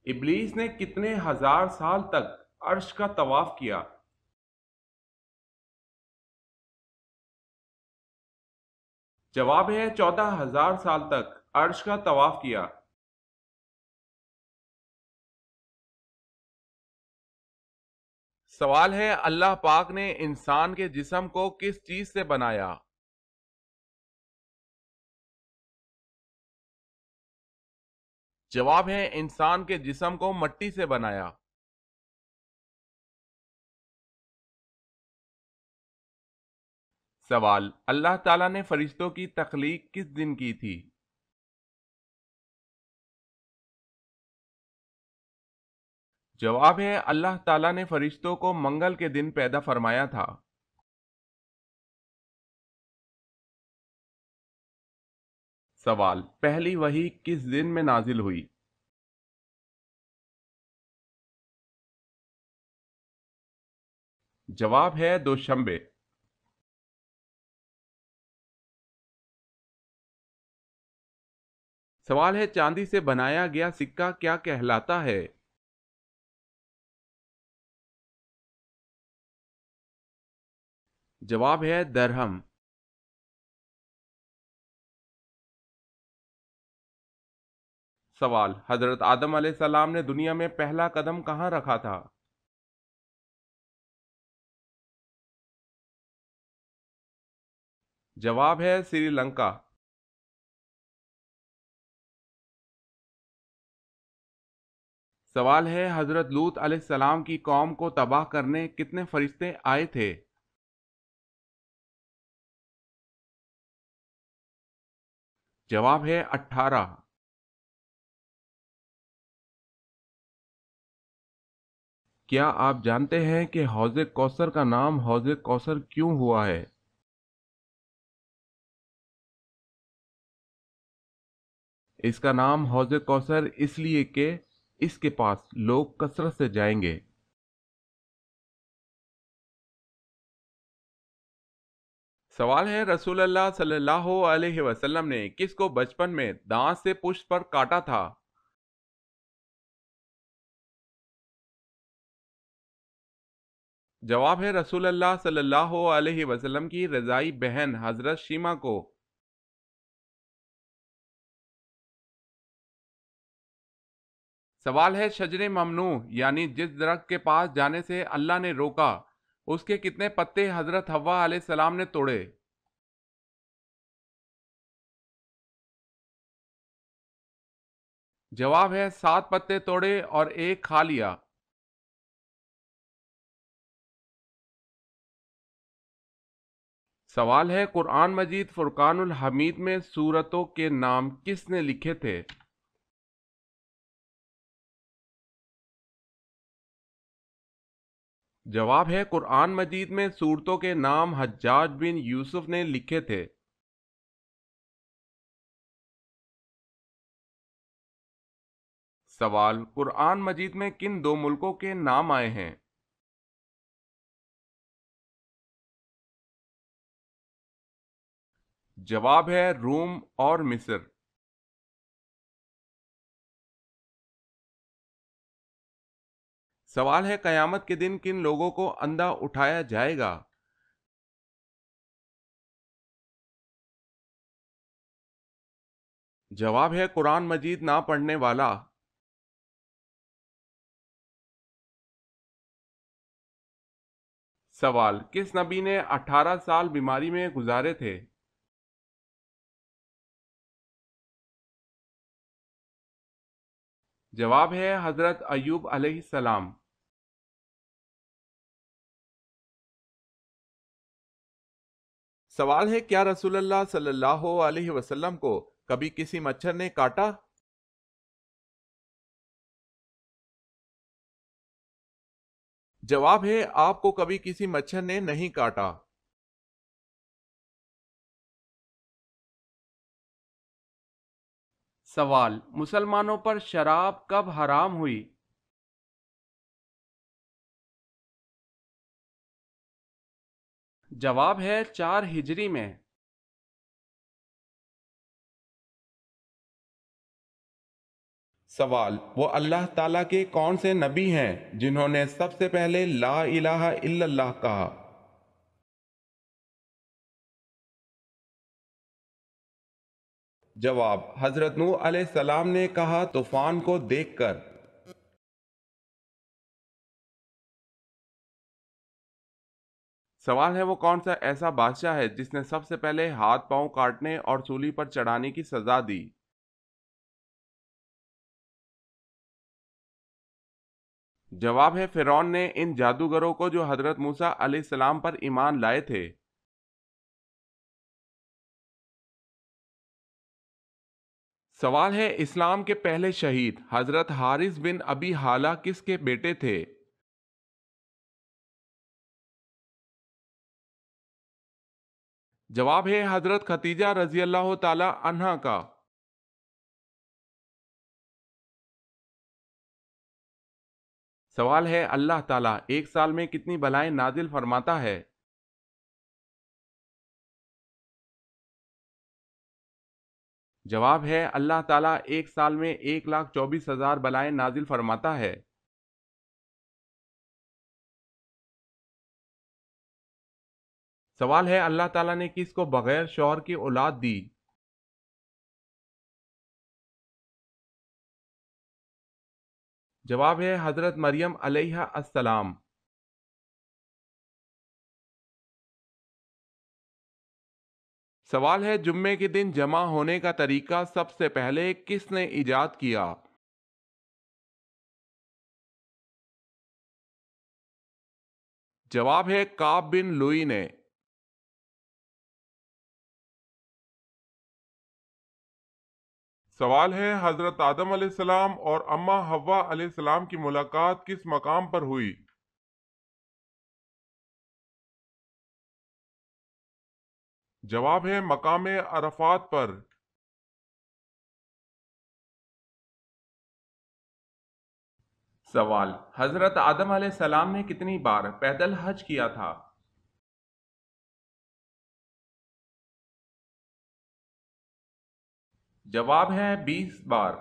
ابلیس نے کتنے ہزار سال تک عرش کا طواف کیا؟ جواب ہے 14,000 سال تک عرش کا طواف کیا۔ سوال ہے اللہ پاک نے انسان کے جسم کو کس چیز سے بنایا؟ جواب ہے انسان کے جسم کو مٹی سے بنایا۔ سوال اللہ تعالیٰ نے فرشتوں کی تخلیق کس دن کی تھی؟ جواب ہے اللہ تعالیٰ نے فرشتوں کو منگل کے دن پیدا فرمایا تھا۔ سوال پہلی وحی کس دن میں نازل ہوئی؟ جواب ہے دوشنبے۔ سوال ہے چاندی سے بنایا گیا سکہ کیا کہلاتا ہے؟ جواب ہے درہم۔ سوال حضرت آدم علیہ السلام نے دنیا میں پہلا قدم کہاں رکھا تھا؟ جواب ہے سری لنکا۔ سوال ہے حضرت لوط علیہ السلام کی قوم کو تباہ کرنے کتنے فرشتے آئے تھے؟ جواب ہے 18۔ کیا آپ جانتے ہیں کہ حوض کوثر کا نام حوض کوثر کیوں ہوا ہے؟ اس کا نام حوض کوثر اس لیے کہ اس کے پاس لوگ کثرت سے جائیں گے۔ سوال ہے رسول اللہ صلی اللہ علیہ وسلم نے کس کو بچپن میں دانت سے پشت پر کاٹا تھا؟ جواب ہے رسول اللہ صلی اللہ علیہ وسلم کی رضائی بہن حضرت شیمہ کو۔ سوال ہے شجر ممنوع یعنی جس درخت کے پاس جانے سے اللہ نے روکا اس کے کتنے پتے حضرت حوا علیہ السلام نے توڑے؟ جواب ہے 7 پتے توڑے اور ایک کھا لیا۔ سوال ہے قرآن مجید فرقان الحمید میں سورتوں کے نام کس نے لکھے تھے؟ جواب ہے قرآن مجید میں سورتوں کے نام حجاج بن یوسف نے لکھے تھے۔ سوال قرآن مجید میں کن دو ملکوں کے نام آئے ہیں؟ جواب ہے روم اور مصر۔ سوال ہے قیامت کے دن کن لوگوں کو اندھا اٹھایا جائے گا؟ جواب ہے قرآن مجید نہ پڑھنے والا۔ سوال کس نبی نے 18 سال بیماری میں گزارے تھے؟ جواب ہے حضرت ایوب علیہ السلام۔ سوال ہے کیا رسول اللہ صلی اللہ علیہ وسلم کو کبھی کسی مچھر نے کاٹا؟ جواب ہے آپ کو کبھی کسی مچھر نے نہیں کاٹا۔ سوال مسلمانوں پر شراب کب حرام ہوئی؟ جواب ہے 4 ہجری میں۔ سوال: وہ اللہ تعالیٰ کے کون سے نبی ہیں جنہوں نے سب سے پہلے لا الہ الا اللہ کہا؟ جواب: حضرت نوح علیہ السلام نے کہا طوفان کو دیکھ کر۔ سوال ہے: وہ کون سا ایسا بادشاہ ہے جس نے سب سے پہلے ہاتھ پاؤں کاٹنے اور سولی پر چڑھانے کی سزا دی؟ جواب ہے: فرعون نے ان جادوگروں کو جو حضرت موسیٰ علیہ السلام پر ایمان لائے تھے۔ سوال ہے: اسلام کے پہلے شہید حضرت حارث بن ابی حالہ کس کے بیٹے تھے؟ جواب ہے: حضرت ختیجہ رضی اللہ تعالی عنہا کا۔ سوال ہے: اللہ تعالیٰ ایک سال میں کتنی بلائیں نازل فرماتا ہے؟ جواب ہے: اللہ تعالیٰ ایک سال میں 1,24,000 بلائیں نازل فرماتا ہے۔ سوال ہے: اللہ تعالیٰ نے کس کو بغیر شوہر کی اولاد دی؟ جواب ہے: حضرت مریم علیہ السلام۔ سوال ہے: جمعے کے دن جمع ہونے کا طریقہ سب سے پہلے کس نے ایجاد کیا؟ جواب ہے: کعب بن لوئی نے۔ سوال ہے: حضرت آدم علیہ السلام اور اماں حوا علیہ السلام کی ملاقات کس مقام پر ہوئی؟ جواب ہے: مقام عرفات پر۔ سوال: حضرت آدم علیہ السلام نے کتنی بار پیدل حج کیا تھا؟ جواب ہے: 20 بار۔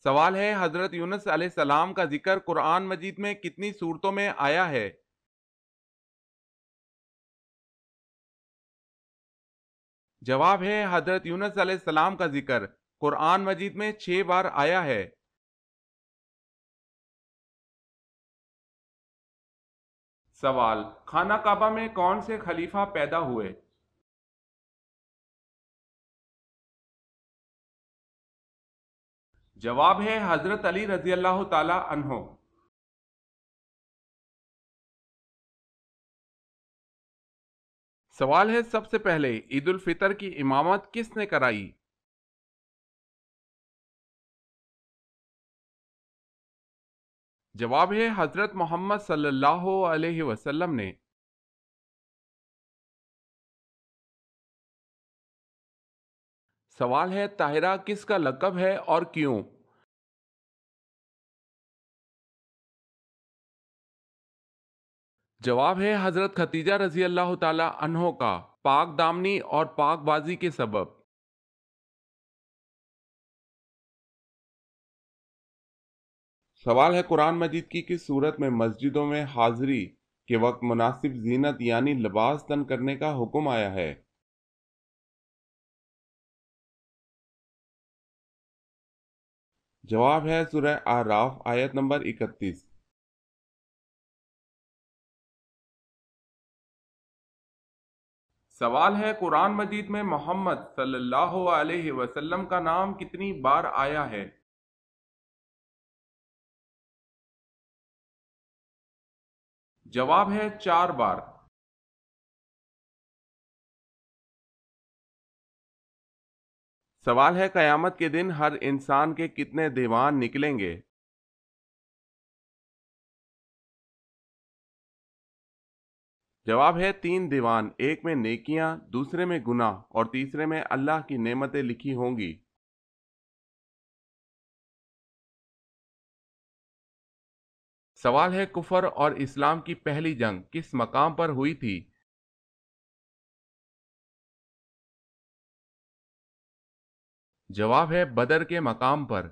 سوال ہے: حضرت یونس علیہ السلام کا ذکر قرآن مجید میں کتنی صورتوں میں آیا ہے؟ جواب ہے: حضرت یونس علیہ السلام کا ذکر قرآن مجید میں 6 بار آیا ہے۔ سوال: خانہ کعبہ میں کون سے خلیفہ پیدا ہوئے؟ جواب ہے: حضرت علی رضی اللہ تعالی عنہ۔ سوال ہے: سب سے پہلے عید الفطر کی امامت کس نے کرائی؟ جواب ہے: حضرت محمد صلی اللہ علیہ وسلم نے۔ سوال ہے: طاہرہ کس کا لقب ہے اور کیوں؟ جواب ہے: حضرت ختیجہ رضی اللہ تعالی عنہ کا، پاک دامنی اور پاک بازی کے سبب۔ سوال ہے: قرآن مجید کی کس صورت میں مسجدوں میں حاضری کے وقت مناسب زینت یعنی لباس تن کرنے کا حکم آیا ہے؟ جواب ہے: سورہ اعراف آیت نمبر 31۔ سوال ہے: قرآن مجید میں محمد صلی اللہ علیہ وسلم کا نام کتنی بار آیا ہے؟ جواب ہے: 4 بار۔ سوال ہے: قیامت کے دن ہر انسان کے کتنے دیوان نکلیں گے؟ جواب ہے: 3 دیوان، ایک میں نیکیاں، دوسرے میں گناہ اور تیسرے میں اللہ کی نعمتیں لکھی ہوں گی۔ سوال ہے: کفر اور اسلام کی پہلی جنگ کس مقام پر ہوئی تھی؟ جواب ہے بدر کے مقام پر۔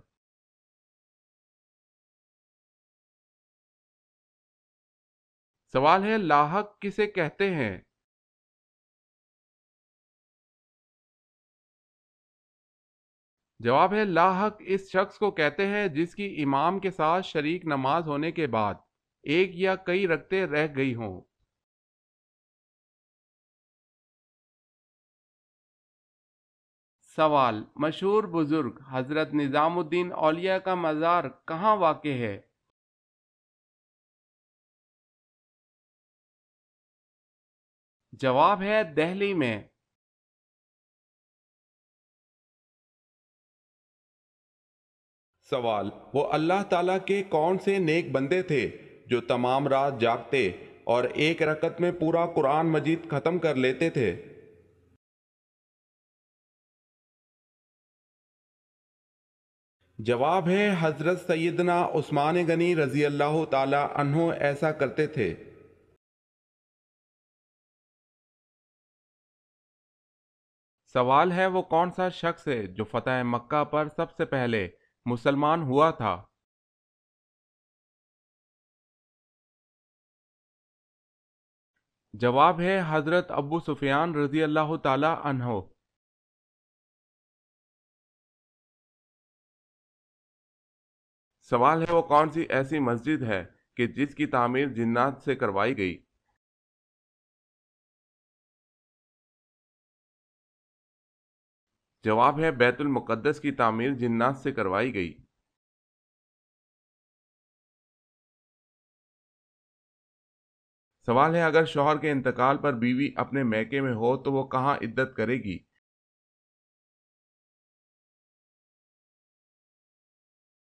سوال ہے لاحق کسے کہتے ہیں؟ جواب ہے لاحق اس شخص کو کہتے ہیں جس کی امام کے ساتھ شریک نماز ہونے کے بعد ایک یا کئی رکعتیں رہ گئی ہوں۔ سوال، مشہور بزرگ حضرت نظام الدین اولیاء کا مزار کہاں واقع ہے؟ جواب ہے دہلی میں۔ سوال، وہ اللہ تعالیٰ کے کون سے نیک بندے تھے جو تمام رات جاگتے اور ایک رکعت میں پورا قرآن مجید ختم کر لیتے تھے؟ جواب ہے حضرت سیدنا عثمان غنی رضی اللہ تعالی عنہ ایسا کرتے تھے۔ سوال ہے وہ کون سا شخص ہے جو فتح مکہ پر سب سے پہلے مسلمان ہوا تھا؟ جواب ہے حضرت ابو سفیان رضی اللہ تعالی عنہ۔ سوال ہے وہ کون سی ایسی مسجد ہے کہ جس کی تعمیر جنات سے کروائی گئی؟ جواب ہے بیت المقدس کی تعمیر جنات سے کروائی گئی۔ سوال ہے اگر شوہر کے انتقال پر بیوی اپنے میکے میں ہو تو وہ کہاں عدت کرے گی؟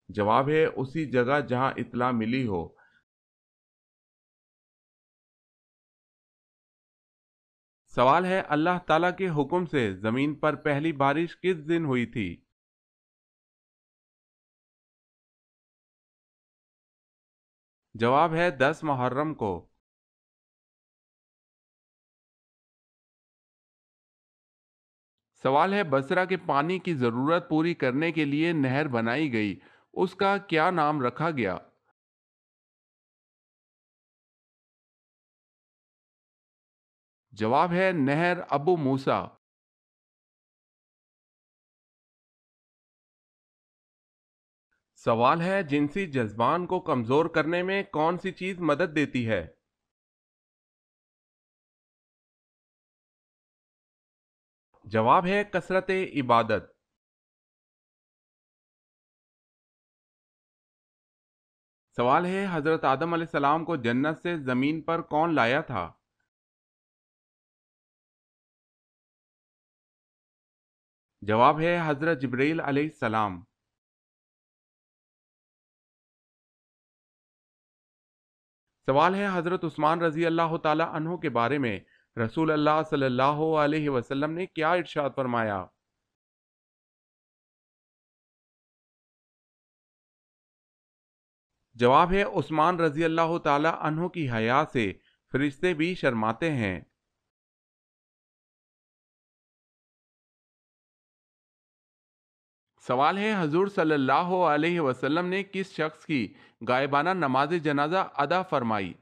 جواب ہے اسی جگہ جہاں اطلاع ملی ہو۔ سوال ہے اللہ تعالیٰ کے حکم سے زمین پر پہلی بارش کس دن ہوئی تھی؟ جواب ہے 10 محرم کو۔ سوال ہے بصرہ کے پانی کی ضرورت پوری کرنے کے لیے نہر بنائی گئی، اس کا کیا نام رکھا گیا؟ جواب ہے نہر ابو موسیٰ۔ سوال ہے جنسی جذبان کو کمزور کرنے میں کون سی چیز مدد دیتی ہے؟ جواب ہے کثرت عبادت۔ سوال ہے حضرت آدم علیہ السلام کو جنت سے زمین پر کون لایا تھا؟ جواب ہے حضرت جبرائیل علیہ السلام۔ سوال ہے حضرت عثمان رضی اللہ تعالی عنہ کے بارے میں رسول اللہ صلی اللہ علیہ وسلم نے کیا ارشاد فرمایا؟ جواب ہے عثمان رضی اللہ تعالی عنہ کی حیا سے فرشتے بھی شرماتے ہیں۔ سوال ہے حضور صلی اللہ علیہ وسلم نے کس شخص کی غائبانہ نماز جنازہ ادا فرمائی؟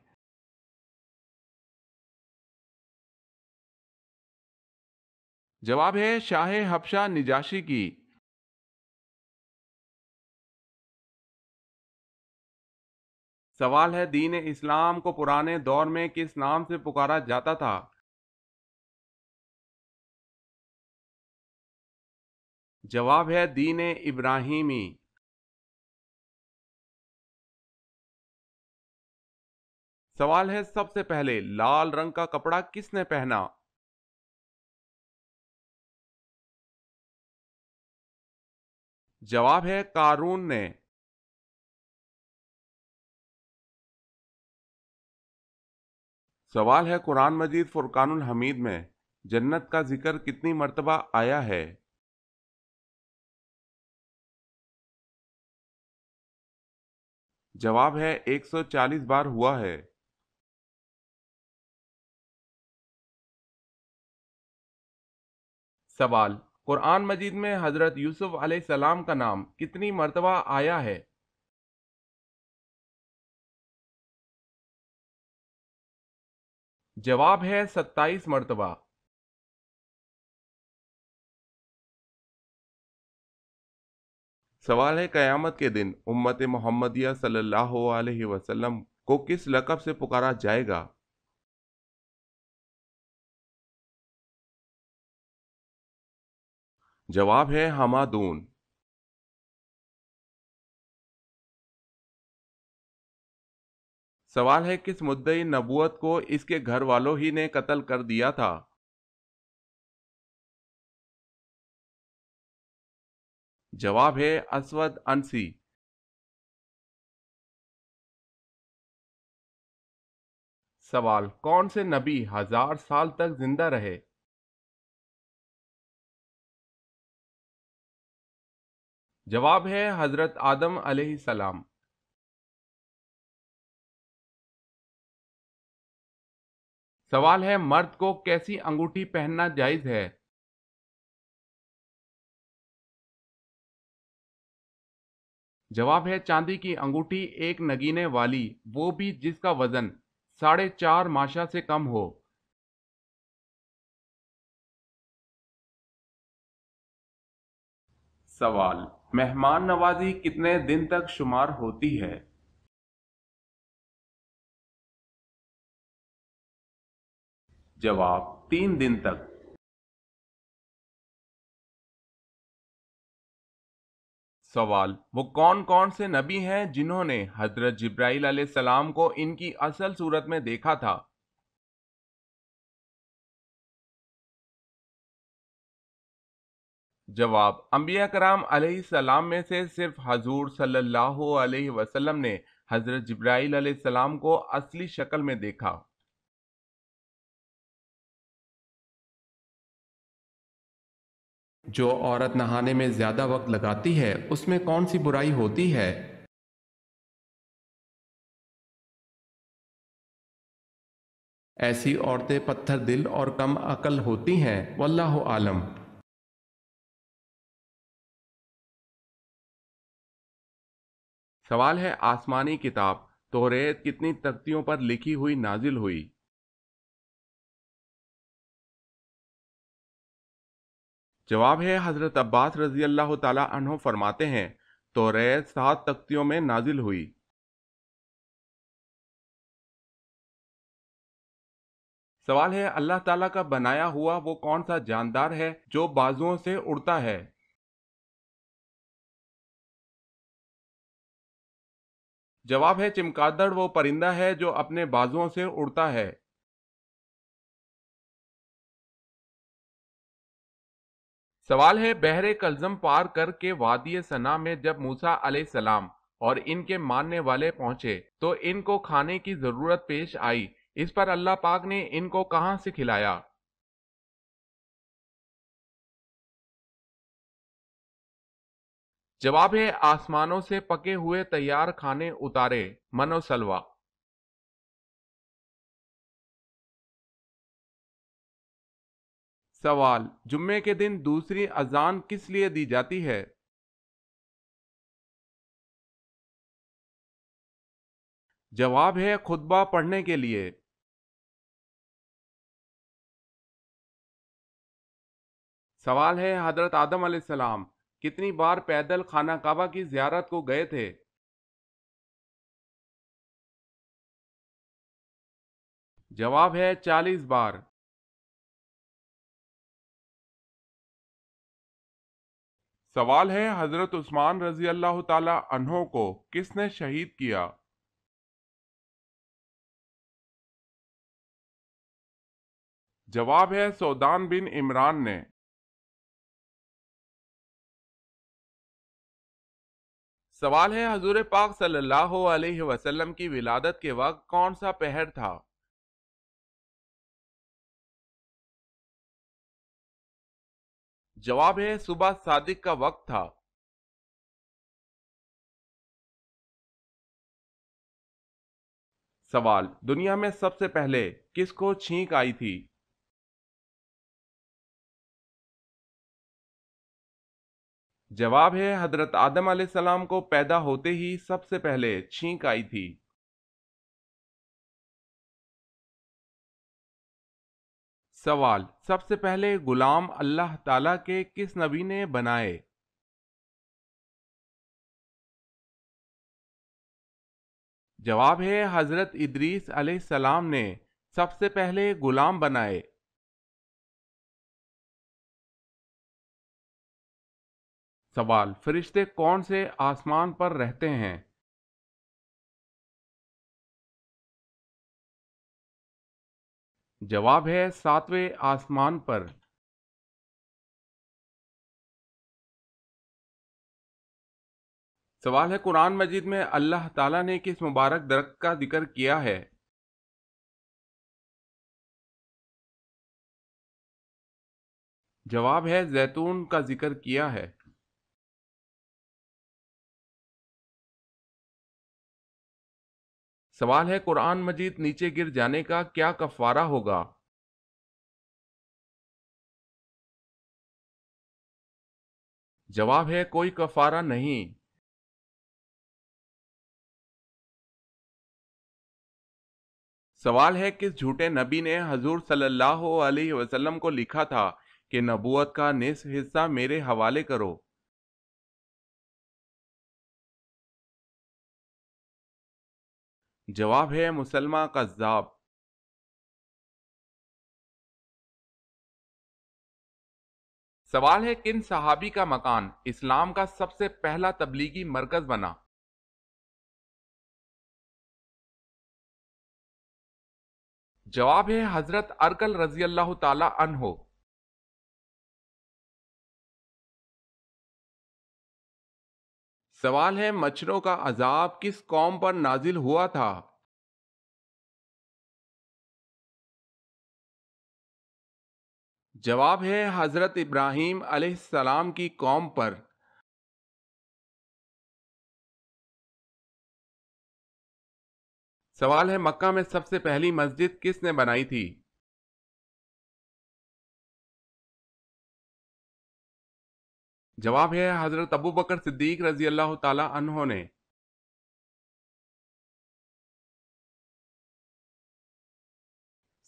جواب ہے شاہ حبشہ نجاشی کی۔ سوال ہے دین اسلام کو پرانے دور میں کس نام سے پکارا جاتا تھا؟ جواب ہے دین ابراہیمی۔ سوال ہے سب سے پہلے لال رنگ کا کپڑا کس نے پہنا؟ جواب ہے قارون نے۔ سوال ہے قرآن مجید فرقان الحمید میں جنت کا ذکر کتنی مرتبہ آیا ہے؟ جواب ہے 140 بار ہوا ہے۔ سوال، قرآن مجید میں حضرت یوسف علیہ السلام کا نام کتنی مرتبہ آیا ہے؟ جواب ہے 27 مرتبہ۔ سوال ہے قیامت کے دن امت محمدیہ صلی اللہ علیہ وسلم کو کس لقب سے پکارا جائے گا؟ جواب ہے حمادون۔ سوال ہے کس مدعی نبوت کو اس کے گھر والوں ہی نے قتل کر دیا تھا؟ جواب ہے اسود انسی۔ سوال کون سے نبی 1000 سال تک زندہ رہے؟ جواب ہے حضرت آدم علیہ السلام۔ سوال ہے مرد کو کیسی انگوٹھی پہننا جائز ہے؟ جواب ہے چاندی کی انگوٹھی ایک نگینے والی، وہ بھی جس کا وزن 4.5 ماشا سے کم ہو۔ سوال مہمان نوازی کتنے دن تک شمار ہوتی ہے؟ جواب 3 دن تک۔ سوال وہ کون کون سے نبی ہیں جنہوں نے حضرت جبرائیل علیہ السلام کو ان کی اصل صورت میں دیکھا تھا؟ جواب انبیاء کرام علیہ السلام میں سے صرف حضور صلی اللہ علیہ وسلم نے حضرت جبرائیل علیہ السلام کو اصلی شکل میں دیکھا۔ جو عورت نہانے میں زیادہ وقت لگاتی ہے اس میں کون سی برائی ہوتی ہے؟ ایسی عورتیں پتھر دل اور کم عقل ہوتی ہیں، واللہ عالم۔ سوال ہے آسمانی کتاب توریت کتنی تختیوں پر لکھی ہوئی نازل ہوئی؟ جواب ہے حضرت عباس رضی اللہ تعالی عنہ فرماتے ہیں توریت 7 تختیوں میں نازل ہوئی۔ سوال ہے اللہ تعالیٰ کا بنایا ہوا وہ کون سا جاندار ہے جو بازوؤں سے اڑتا ہے؟ جواب ہے چمگادڑ وہ پرندہ ہے جو اپنے بازوؤں سے اڑتا ہے۔ سوال ہے بحر کلزم پار کر کے وادی سنا میں جب موسیٰ علیہ السلام اور ان کے ماننے والے پہنچے تو ان کو کھانے کی ضرورت پیش آئی، اس پر اللہ پاک نے ان کو کہاں سے کھلایا؟ جواب ہے آسمانوں سے پکے ہوئے تیار کھانے اتارے، من و سلوہ۔ سوال جمعے کے دن دوسری اذان کس لیے دی جاتی ہے؟ جواب ہے خطبہ پڑھنے کے لیے۔ سوال ہے حضرت آدم علیہ السلام کتنی بار پیدل خانہ کعبہ کی زیارت کو گئے تھے؟ جواب ہے 40 بار۔ سوال ہے حضرت عثمان رضی اللہ تعالی عنہ کو کس نے شہید کیا؟ جواب ہے سودان بن عمران نے۔ سوال ہے حضور پاک صلی اللہ علیہ وسلم کی ولادت کے وقت کون سا پہر تھا؟ جواب ہے صبح صادق کا وقت تھا۔ سوال دنیا میں سب سے پہلے کس کو چھینک آئی تھی؟ جواب ہے حضرت آدم علیہ السلام کو پیدا ہوتے ہی سب سے پہلے چھینک آئی تھی۔ سوال، سب سے پہلے غلام اللہ تعالیٰ کے کس نبی نے بنائے؟ جواب ہے حضرت ادریس علیہ السلام نے سب سے پہلے غلام بنائے۔ سوال، فرشتے کون سے آسمان پر رہتے ہیں؟ جواب ہے ساتویں آسمان پر۔ سوال ہے قرآن مجید میں اللہ تعالیٰ نے کس مبارک درخت کا ذکر کیا ہے؟ جواب ہے زیتون کا ذکر کیا ہے۔ سوال ہے قرآن مجید نیچے گر جانے کا کیا کفارہ ہوگا؟ جواب ہے کوئی کفارہ نہیں۔ سوال ہے کس جھوٹے نبی نے حضور صلی اللہ علیہ وسلم کو لکھا تھا کہ نبوت کا نصف حصہ میرے حوالے کرو؟ جواب ہے مسلمہ کذاب۔ سوال ہے کن صحابی کا مکان اسلام کا سب سے پہلا تبلیغی مرکز بنا؟ جواب ہے حضرت ارکل رضی اللہ تعالی عنہ۔ سوال ہے مچھروں کا عذاب کس قوم پر نازل ہوا تھا؟ جواب ہے حضرت ابراہیم علیہ السلام کی قوم پر۔ سوال ہے مکہ میں سب سے پہلی مسجد کس نے بنائی تھی؟ جواب ہے حضرت ابو بکر صدیق رضی اللہ تعالی عنہ نے۔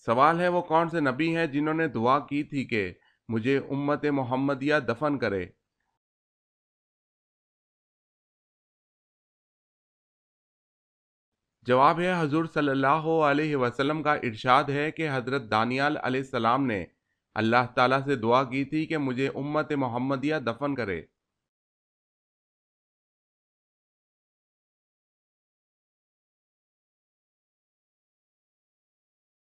سوال ہے وہ کون سے نبی ہیں جنہوں نے دعا کی تھی کہ مجھے امت محمدیہ دفن کرے؟ جواب ہے حضور صلی اللہ علیہ وسلم کا ارشاد ہے کہ حضرت دانیال علیہ السلام نے اللہ تعالیٰ سے دعا کی تھی کہ مجھے امت محمدیہ دفن کرے۔